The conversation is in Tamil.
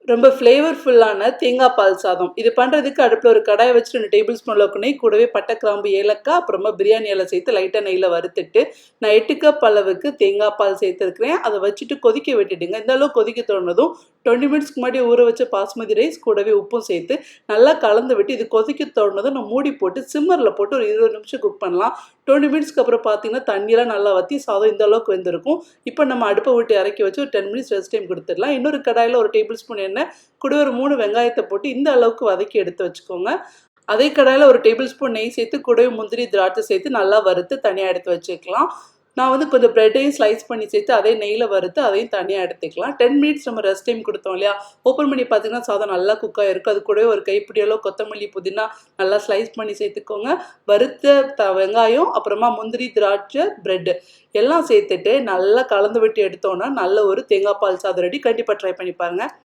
ரொம்ப ஃப்ளேவர்ஃபுல்லான தேங்காய் பால் சாதம். இது பண்ணுறதுக்கு அடுப்பில் ஒரு கடாயை வச்சு 2 டேபிள் ஸ்பூன் அளவுக்கு நெய், கூடவே பட்டை, கிராம்பு, ஏலக்காய், அப்புறமா பிரியாணி இலை சேர்த்து லைட்டாக நெய்யில் வறுத்துட்டு நான் 8 கப் அளவுக்கு தேங்காய் பால் சேர்த்துருக்கிறேன். அதை வச்சுட்டு கொதிக்க விட்டுடுங்க. இந்த அளவுக்கு கொதிக்க தோணுனதும் 20 மினிட்ஸ்க்கு முன்னாடி ஊற வச்ச பாஸ்மதி ரைஸ் கூடவே உப்பும் சேர்த்து நல்லா கலந்து விட்டு இது கொதிக்க தோணுனதும் நான் மூடி போட்டு சிம்மரில் போட்டு ஒரு 20 நிமிஷம் குக் பண்ணலாம். 20 மினிட்ஸ்க்கு அப்புறம் பார்த்தீங்கன்னா தண்ணியெல்லாம் நல்லா வற்றி சாதம் இந்த அளவுக்கு வெந்திருக்கும். இப்போ நம்ம அடுப்பை விட்டு இறக்கி வச்சு ஒரு 10 மினிட்ஸ் ரெஸ்ட் டைம் கொடுத்துடலாம். இன்னொரு கடாயில் ஒரு டேபிள் ஸ்பூன் எண்ணெய் கூட ஒரு 3 வெங்காயத்தை போட்டு இந்த அளவுக்கு வதக்கி எடுத்து வச்சுக்கோங்க. அதே கடாயில் ஒரு டேபிள் ஸ்பூன் நெய் சேர்த்து கூடவே முந்திரி, திராட்சை சேர்த்து நல்லா வறுத்து தனியாக எடுத்து வச்சுக்கலாம். நான் கொஞ்சம் ப்ரெட்டையும் ஸ்லைஸ் பண்ணி சேர்த்து அதே நெய்யில் வறுத்து அதையும் தனியாக எடுத்துக்கலாம். 10 மினிட்ஸ் நம்ம ரெஸ்ட் டைம் கொடுத்தோம் இல்லையா, ஓப்பன் பண்ணி பார்த்தீங்கன்னா சாதம் நல்லா குக்காக இருக்கும். அது கூடவே ஒரு கைப்பிடி அளவு கொத்தமல்லி, புதினா நல்லா ஸ்லைஸ் பண்ணி சேர்த்துக்கோங்க. வறுத்த வெங்காயம், அப்புறமா முந்திரி, திராட்சை, ப்ரெட்டு எல்லாம் சேர்த்துட்டு நல்லா கலந்து விட்டு எடுத்தோன்னா நல்ல ஒரு தேங்காய் பால் சாதம் ரெடி. கண்டிப்பாக ட்ரை பண்ணி பாருங்கள்.